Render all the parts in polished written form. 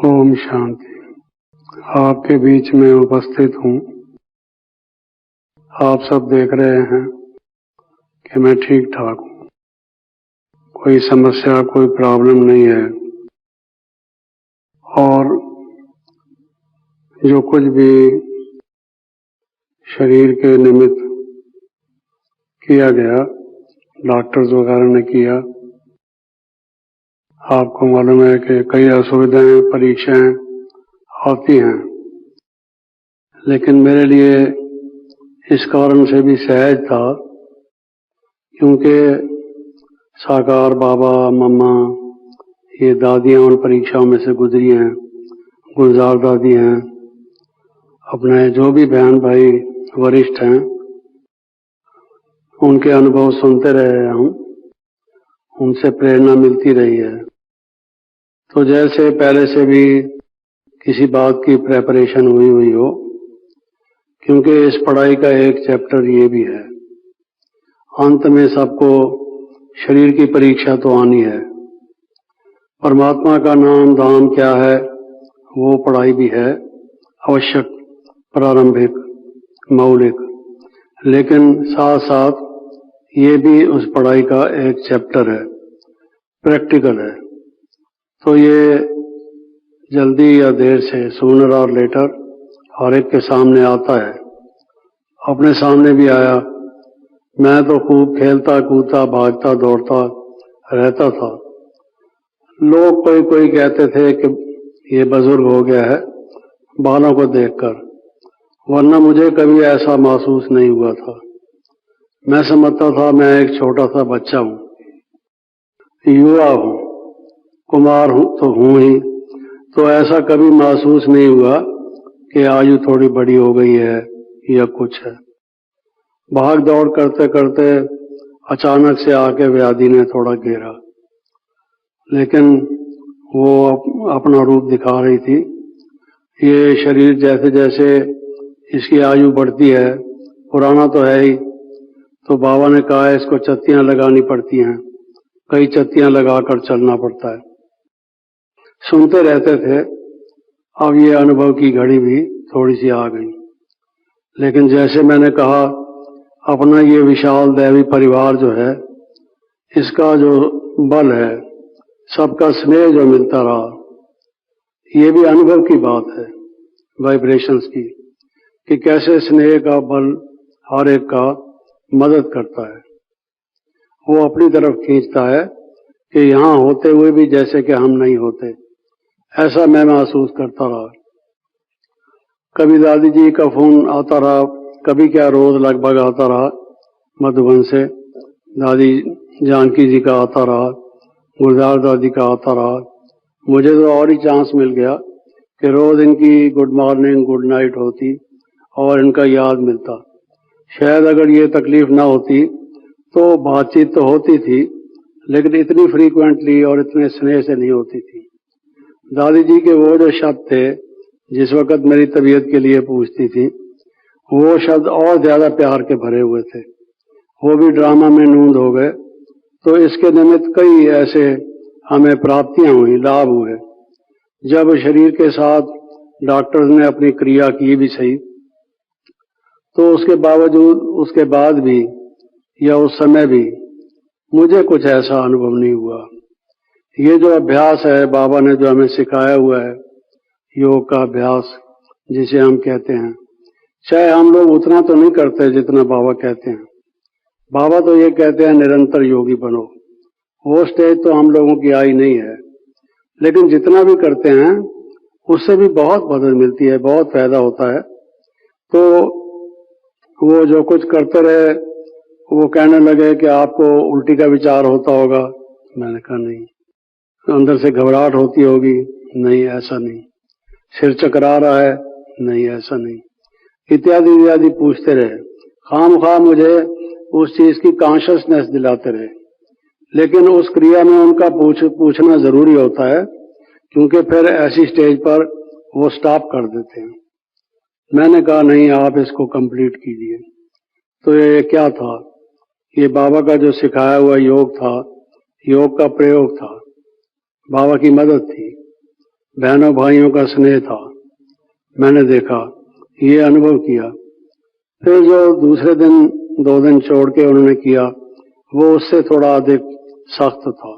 ओम शांति। आपके बीच में उपस्थित हूँ। आप सब देख रहे हैं कि मैं ठीक ठाक हूँ, कोई समस्या कोई प्रॉब्लम नहीं है। और जो कुछ भी शरीर के निमित्त किया गया, डॉक्टर्स वगैरह ने किया, आपको मालूम है कि कई असुविधाएं परीक्षाएं आती हैं, लेकिन मेरे लिए इस कारण से भी सहज था क्योंकि साकार बाबा मम्मा ये दादियां उन परीक्षाओं में से गुजरी हैं, गुलजार दादी हैं, अपने जो भी बहन भाई वरिष्ठ हैं उनके अनुभव सुनते रहे हम, उनसे प्रेरणा मिलती रही है। तो जैसे पहले से भी किसी बात की प्रेपरेशन हुई हो, क्योंकि इस पढ़ाई का एक चैप्टर ये भी है, अंत में सबको शरीर की परीक्षा तो आनी है। परमात्मा का नाम धाम क्या है वो पढ़ाई भी है, आवश्यक, प्रारंभिक, मौलिक, लेकिन साथ साथ ये भी उस पढ़ाई का एक चैप्टर है, प्रैक्टिकल है। तो ये जल्दी या देर से, सूनर और लेटर, हर एक के सामने आता है। अपने सामने भी आया। मैं तो खूब खेलता कूदता भागता दौड़ता रहता था। लोग कोई कहते थे कि ये बुजुर्ग हो गया है बालों को देखकर, वरना मुझे कभी ऐसा महसूस नहीं हुआ था। मैं समझता था मैं एक छोटा सा बच्चा हूँ, युवा हूँ, कुमार हूँ तो हूँ ही, तो ऐसा कभी महसूस नहीं हुआ कि आयु थोड़ी बड़ी हो गई है या कुछ है। भाग दौड़ करते करते अचानक से आके व्याधि ने थोड़ा घेरा, लेकिन वो अपना रूप दिखा रही थी। ये शरीर जैसे जैसे इसकी आयु बढ़ती है, पुराना तो है ही, तो बाबा ने कहा है इसको चत्तियां लगानी पड़ती हैं, कई चत्तियां लगाकर चलना पड़ता है। सुनते रहते थे। अब ये अनुभव की घड़ी भी थोड़ी सी आ गई, लेकिन जैसे मैंने कहा, अपना ये विशाल दैवी परिवार जो है, इसका जो बल है, सबका स्नेह जो मिलता रहा, ये भी अनुभव की बात है, वाइब्रेशंस की, कि कैसे स्नेह का बल हर एक का मदद करता है, वो अपनी तरफ खींचता है कि यहां होते हुए भी जैसे कि हम नहीं होते, ऐसा मैं महसूस करता रहा। कभी दादी जी का फोन आता रहा, कभी क्या रोज लगभग आता रहा मधुबन से, दादी जानकी जी का आता रहा, गुलजार दादी का आता रहा। मुझे तो और ही चांस मिल गया कि रोज इनकी गुड मॉर्निंग गुड नाइट होती और इनका याद मिलता। शायद अगर ये तकलीफ ना होती तो बातचीत तो होती थी, लेकिन इतनी फ्रीक्वेंटली और इतने स्नेह से नहीं होती थी। दादी जी के वो जो शब्द थे जिस वक्त मेरी तबीयत के लिए पूछती थी, वो शब्द और ज्यादा प्यार के भरे हुए थे, वो भी ड्रामा में नूंद हो गए। तो इसके निमित्त कई ऐसे हमें प्राप्तियां हुई, लाभ हुए। जब शरीर के साथ डॉक्टर्स ने अपनी क्रिया की भी सही, तो उसके बावजूद, उसके बाद भी या उस समय भी मुझे कुछ ऐसा अनुभव नहीं हुआ। ये जो अभ्यास है बाबा ने जो हमें सिखाया हुआ है, योग का अभ्यास जिसे हम कहते हैं, चाहे हम लोग उतना तो नहीं करते जितना बाबा कहते हैं। बाबा तो ये कहते हैं निरंतर योगी बनो, वो स्टेज तो हम लोगों की आई नहीं है, लेकिन जितना भी करते हैं उससे भी बहुत मदद मिलती है, बहुत फायदा होता है। तो वो जो कुछ करते रहे, वो कहने लगे कि आपको उल्टी का विचार होता होगा। मैंने कहा नहीं। अंदर से घबराहट होती होगी, नहीं ऐसा नहीं। सिर चकरा रहा है, नहीं ऐसा नहीं, इत्यादि इत्यादि पूछते रहे। खामखा मुझे उस चीज की कॉन्शियसनेस दिलाते रहे, लेकिन उस क्रिया में उनका पूछना जरूरी होता है, क्योंकि फिर ऐसी स्टेज पर वो स्टॉप कर देते हैं। मैंने कहा नहीं, आप इसको कंप्लीट कीजिए। तो ये क्या था? ये बाबा का जो सिखाया हुआ योग था, योग का प्रयोग था, बाबा की मदद थी। बहनों भाइयों का स्नेह था, मैंने देखा, ये अनुभव किया। फिर जो दूसरे दिन 2 दिन छोड़ के उन्होंने किया वो उससे थोड़ा अधिक सख्त था।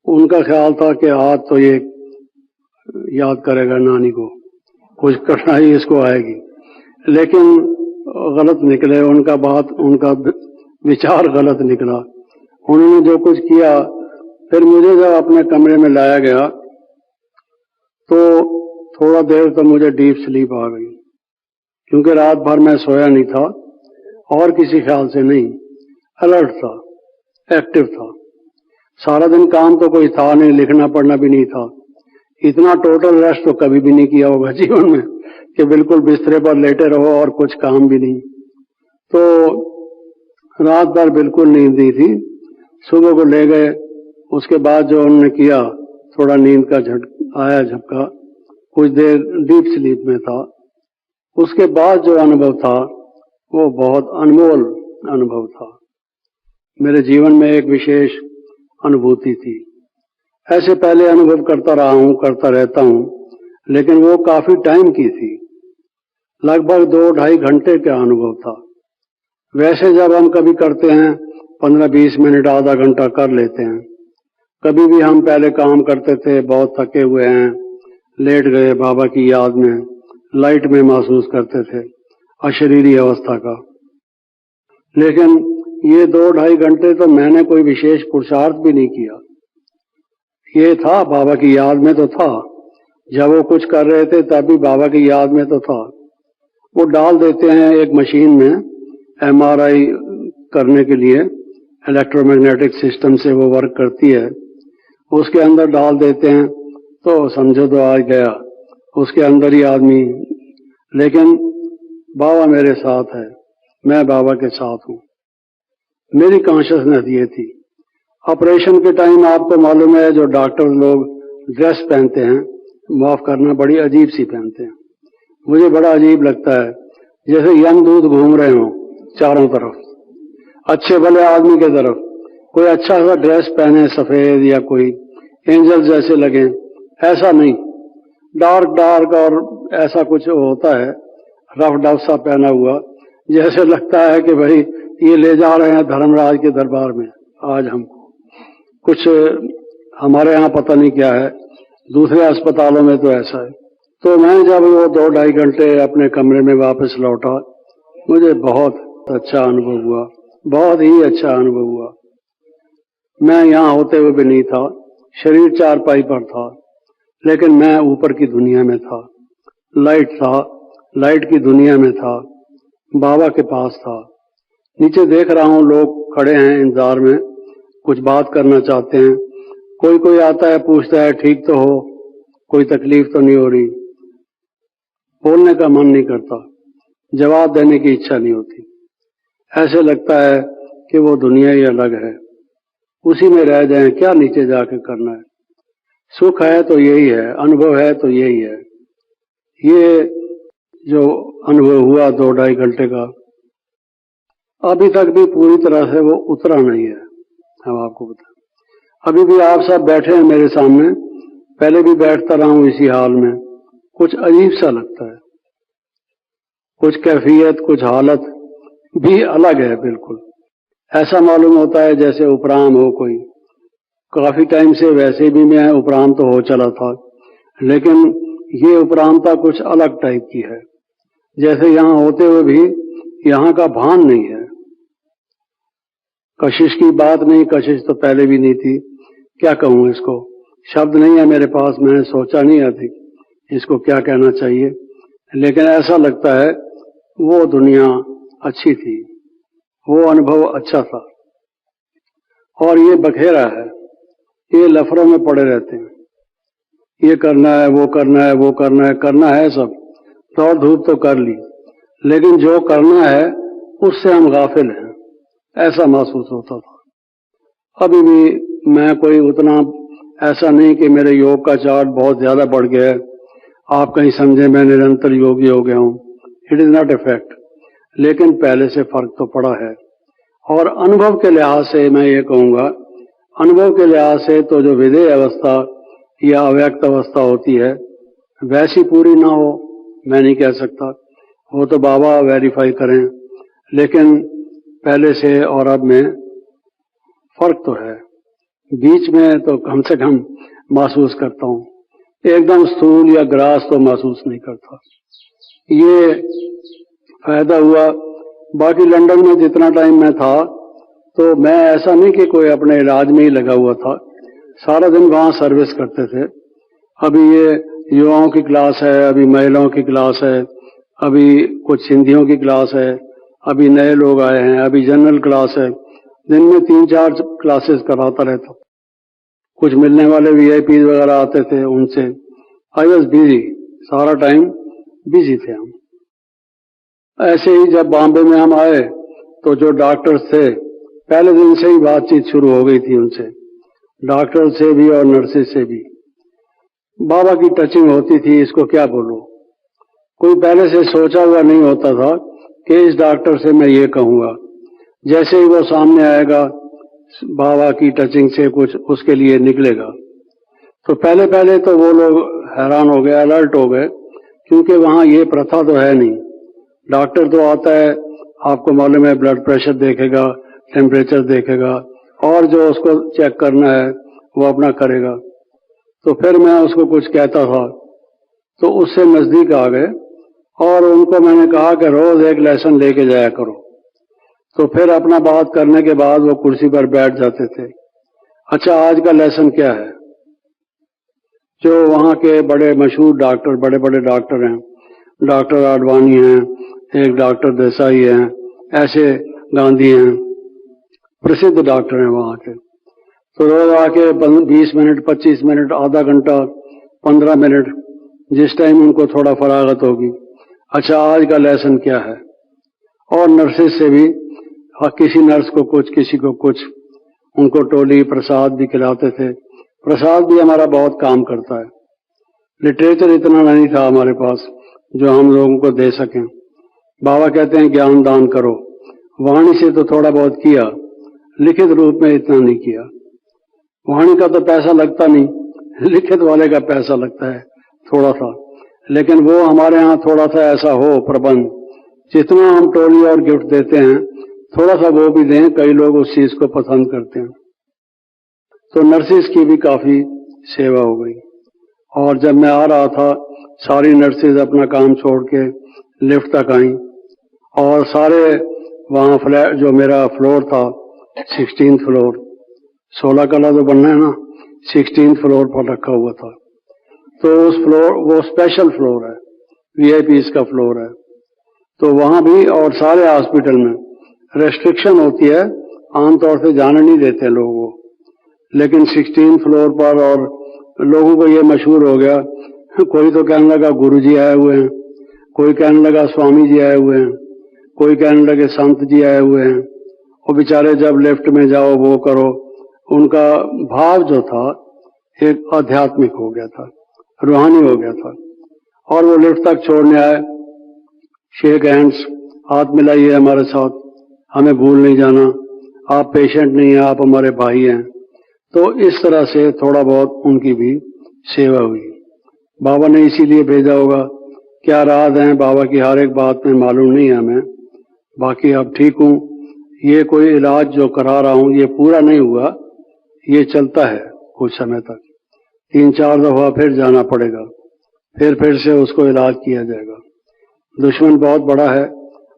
उनका ख्याल था कि आज तो ये याद करेगा नानी को, कुछ कठिनाई इसको आएगी, लेकिन गलत निकले। उनका विचार गलत निकला। उन्होंने जो कुछ किया, फिर मुझे जब अपने कमरे में लाया गया तो थोड़ा देर तो मुझे डीप स्लीप आ गई, क्योंकि रात भर मैं सोया नहीं था और किसी ख्याल से नहीं, अलर्ट था, एक्टिव था। सारा दिन काम तो कोई था नहीं, लिखना पढ़ना भी नहीं था। इतना टोटल रेस्ट तो कभी भी नहीं किया होगा जीवन में कि बिल्कुल बिस्तरे पर लेटे रहो और कुछ काम भी नहीं। तो रात भर बिल्कुल नींद नहीं थी। सुबह को ले गए, उसके बाद जो उन्होंने किया, थोड़ा नींद का आया झटका, कुछ देर डीप स्लीप में था। उसके बाद जो अनुभव था वो बहुत अनमोल अनुभव था। मेरे जीवन में एक विशेष अनुभूति थी। ऐसे पहले अनुभव करता रहा हूं, करता रहता हूं, लेकिन वो काफी टाइम की थी, लगभग 2-2.5 घंटे का अनुभव था। वैसे जब हम कभी करते हैं 15-20 मिनट, आधा घंटा कर लेते हैं। कभी भी हम पहले काम करते थे, बहुत थके हुए हैं, लेट गए बाबा की याद में, लाइट में महसूस करते थे अशरीरी अवस्था का। लेकिन ये 2-2.5 घंटे तो मैंने कोई विशेष पुरुषार्थ भी नहीं किया। ये था बाबा की याद में तो था, जब वो कुछ कर रहे थे तब भी बाबा की याद में तो था। वो डाल देते हैं एक मशीन में, एमआरआई करने के लिए, इलेक्ट्रोमैग्नेटिक सिस्टम से वो वर्क करती है, उसके अंदर डाल देते हैं तो समझो तो आ गया, उसके अंदर ही आदमी। लेकिन बाबा मेरे साथ है, मैं बाबा के साथ हूं। मेरी कॉन्शियसनेस ये थी। ऑपरेशन के टाइम आपको मालूम है जो डॉक्टर लोग ड्रेस पहनते हैं, माफ करना, बड़ी अजीब सी पहनते हैं। मुझे बड़ा अजीब लगता है, जैसे यमदूत घूम रहे हों चारों तरफ, अच्छे भले आदमी के तरफ। कोई अच्छा सा ड्रेस पहने सफेद, या कोई एंजल जैसे लगे, ऐसा नहीं, डार्क डार्क और ऐसा कुछ होता है, रफ डफ सा पहना हुआ, जैसे लगता है कि भाई ये ले जा रहे हैं धर्मराज के दरबार में आज हमको। कुछ हमारे यहाँ पता नहीं क्या है, दूसरे अस्पतालों में तो ऐसा है। तो मैं जब वो 2-2.5 घंटे अपने कमरे में वापस लौटा, मुझे बहुत अच्छा अनुभव हुआ, बहुत ही अच्छा अनुभव हुआ। मैं यहाँ होते हुए भी नहीं था, शरीर चारपाई पर था, लेकिन मैं ऊपर की दुनिया में था, लाइट था, लाइट की दुनिया में था, बाबा के पास था। नीचे देख रहा हूं लोग खड़े हैं इंतजार में, कुछ बात करना चाहते हैं। कोई कोई आता है, पूछता है ठीक तो हो, कोई तकलीफ तो नहीं हो रही। बोलने का मन नहीं करता, जवाब देने की इच्छा नहीं होती। ऐसे लगता है कि वो दुनिया ही अलग है, उसी में रह जाएं, क्या नीचे जाके करना है। सुख है तो यही है, अनुभव है तो यही है। ये जो अनुभव हुआ 2-2.5 घंटे का, अभी तक भी पूरी तरह से वो उतरा नहीं है। हम आपको बताएं, अभी भी आप सब बैठे हैं मेरे सामने, पहले भी बैठता रहा हूं इसी हाल में, कुछ अजीब सा लगता है, कुछ कैफियत, कुछ हालत भी अलग है बिल्कुल। ऐसा मालूम होता है जैसे उपराम हो कोई। काफी टाइम से वैसे भी मैं उपराम तो हो चला था, लेकिन ये उपरामता कुछ अलग टाइप की है, जैसे यहां होते हुए भी यहां का भान नहीं है। कशिश की बात नहीं, कशिश तो पहले भी नहीं थी, क्या कहूं इसको, शब्द नहीं है मेरे पास, मैंने सोचा नहीं अधिक इसको क्या कहना चाहिए। लेकिन ऐसा लगता है वो दुनिया अच्छी थी, वो अनुभव अच्छा था। और ये बखेरा है, ये लफड़ों में पड़े रहते हैं, ये करना है, वो करना है, वो करना है, करना है सब, दौड़ धूप तो कर ली, लेकिन जो करना है उससे हम गाफिल हैं, ऐसा महसूस होता था। अभी भी मैं कोई उतना ऐसा नहीं कि मेरे योग का चार्ट बहुत ज्यादा बढ़ गया है, आप कहीं समझे मैं निरंतर योगी हो गया हूं, it is not a fact, लेकिन पहले से फर्क तो पड़ा है। और अनुभव के लिहाज से मैं ये कहूंगा, अनुभव के लिहाज से तो जो विधेय अवस्था या अव्यक्त अवस्था होती है, वैसी पूरी ना हो मैं नहीं कह सकता, वो तो बाबा वेरीफाई करें, लेकिन पहले से और अब में फर्क तो है। बीच में तो कम से कम महसूस करता हूँ, एकदम स्थूल या ग्रास तो महसूस नहीं करता। ये फायदा हुआ। बाकी लंदन में जितना टाइम मैं था तो मैं ऐसा नहीं कि कोई अपने इलाज में ही लगा हुआ था, सारा दिन वहाँ सर्विस करते थे। अभी ये युवाओं की क्लास है, अभी महिलाओं की क्लास है, अभी कुछ सिंधियों की क्लास है, अभी नए लोग आए हैं, अभी जनरल क्लास है। दिन में 3-4 क्लासेस कराता रहता। कुछ मिलने वाले वीआईपी वगैरह आते थे, उनसे आई वॉज बिजी, सारा टाइम बिजी थे हम। ऐसे ही जब बॉम्बे में हम आए तो जो डॉक्टर्स थे पहले दिन से ही बातचीत शुरू हो गई थी उनसे, डॉक्टर से भी और नर्सेज से भी। बाबा की टचिंग होती थी, इसको क्या बोलूं। कोई पहले से सोचा हुआ नहीं होता था कि इस डॉक्टर से मैं ये कहूंगा। जैसे ही वो सामने आएगा बाबा की टचिंग से कुछ उसके लिए निकलेगा। तो पहले पहले तो वो लोग हैरान हो गए, अलर्ट हो गए, क्योंकि वहां ये प्रथा तो है नहीं। डॉक्टर तो आता है, आपको मालूम है, ब्लड प्रेशर देखेगा, टेम्परेचर देखेगा और जो उसको चेक करना है वो अपना करेगा। तो फिर मैं उसको कुछ कहता था तो उससे नजदीक आ गए और उनको मैंने कहा कि रोज एक लेसन लेके जाया करो। तो फिर अपना बात करने के बाद वो कुर्सी पर बैठ जाते थे। अच्छा, आज का लेसन क्या है? जो वहाँ के बड़े मशहूर डॉक्टर, बड़े बड़े डॉक्टर हैं, डॉक्टर आडवाणी हैं, एक डॉक्टर देसाई हैं, ऐसे गांधी हैं, प्रसिद्ध डॉक्टर हैं वहाँ के। तो रोज आके 20 मिनट, 25 मिनट, आधा घंटा, 15 मिनट, जिस टाइम उनको थोड़ा फरागत होगी, अच्छा आज का लेसन क्या है। और नर्सेज से भी, किसी नर्स को कुछ, किसी को कुछ, उनको टोली प्रसाद भी खिलाते थे। प्रसाद भी हमारा बहुत काम करता है। लिटरेचर इतना नहीं था हमारे पास जो हम लोगों को दे सकें। बाबा कहते हैं ज्ञान दान करो, वाणी से तो थोड़ा बहुत किया, लिखित रूप में इतना नहीं किया। वाणी का तो पैसा लगता नहीं, लिखित वाले का पैसा लगता है थोड़ा सा, लेकिन वो हमारे यहाँ थोड़ा सा ऐसा हो प्रबंध, जितना हम टोली और गिफ्ट देते हैं थोड़ा सा वो भी दें, कई लोग उस चीज को पसंद करते हैं। तो नर्सिस की भी काफी सेवा हो गई। और जब मैं आ रहा था सारी नर्सिस अपना काम छोड़ के लिफ्ट तक आई और सारे वहां फ्लैट, जो मेरा फ्लोर था 16th फ्लोर, 16 कला तो बनना है ना, 16th फ्लोर पर रखा हुआ था। तो उस फ्लोर, वो स्पेशल फ्लोर है, वीआईपीज का फ्लोर है। तो वहां भी और सारे हॉस्पिटल में रेस्ट्रिक्शन होती है, आमतौर से जाने नहीं देते लोगों को, लेकिन 16th फ्लोर पर और लोगों को ये मशहूर हो गया। कोई तो कहने लगा गुरुजी आए हुए हैं, कोई कहने लगा स्वामी जी आए हुए हैं, कोई कहने लगे संत जी आए हुए हैं। वो बेचारे जब लिफ्ट में जाओ वो करो, उनका भाव जो था एक आध्यात्मिक हो गया था, रूहानी हो गया था। और वो लिफ्ट तक छोड़ने आए, शेक हैंड्स, हाथ मिलाइए हमारे साथ, हमें भूल नहीं जाना, आप पेशेंट नहीं हैं, आप हमारे भाई हैं। तो इस तरह से थोड़ा बहुत उनकी भी सेवा हुई। बाबा ने इसीलिए भेजा होगा, क्या राज है बाबा की हर एक बात में मालूम नहीं है हमें। बाकी अब ठीक हूँ, ये कोई इलाज जो करा रहा हूँ ये पूरा नहीं हुआ, ये चलता है कुछ समय तक, 3-4 दफा फिर जाना पड़ेगा, फिर से उसको इलाज किया जाएगा। दुश्मन बहुत बड़ा है,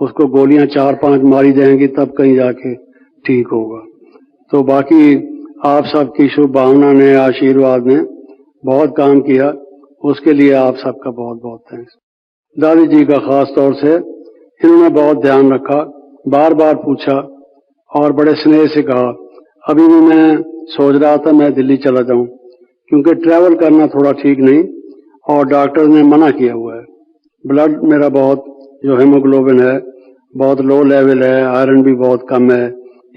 उसको गोलियां 4-5 मारी जाएंगी तब कहीं जाके ठीक होगा। तो बाकी आप सबकी शुभ भावना ने, आशीर्वाद ने बहुत काम किया, उसके लिए आप सबका बहुत बहुत थैंक्स। दादी जी का खास तौर से इन्होंने बहुत ध्यान रखा, बार बार पूछा और बड़े स्नेह से कहा। अभी भी मैं सोच रहा था मैं दिल्ली चला जाऊं, क्योंकि ट्रैवल करना थोड़ा ठीक नहीं और डॉक्टर ने मना किया हुआ है। ब्लड मेरा बहुत, जो हेमोग्लोबिन है बहुत लो लेवल है, आयरन भी बहुत कम है,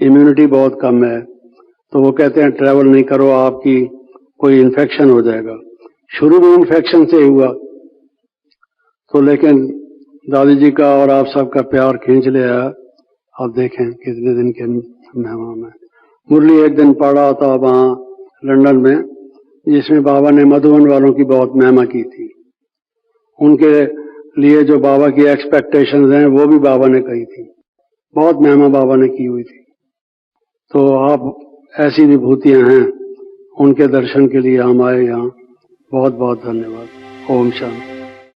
इम्यूनिटी बहुत कम है। तो वो कहते हैं ट्रैवल नहीं करो, आपकी कोई इन्फेक्शन हो जाएगा। शुरू में इन्फेक्शन से हुआ तो, लेकिन दादी जी का और आप सबका प्यार खींच लिया। आप देखें कितने दिन के मेहमान हैं। मुरली एक दिन पढ़ा था वहाँ लंदन में, जिसमें बाबा ने मधुबन वालों की बहुत महिमा की थी। उनके लिए जो बाबा की एक्सपेक्टेशंस हैं वो भी बाबा ने कही थी, बहुत महिमा बाबा ने की हुई थी। तो आप ऐसी विभूतियां हैं, उनके दर्शन के लिए हम आए यहाँ। बहुत बहुत धन्यवाद। ओम शांति।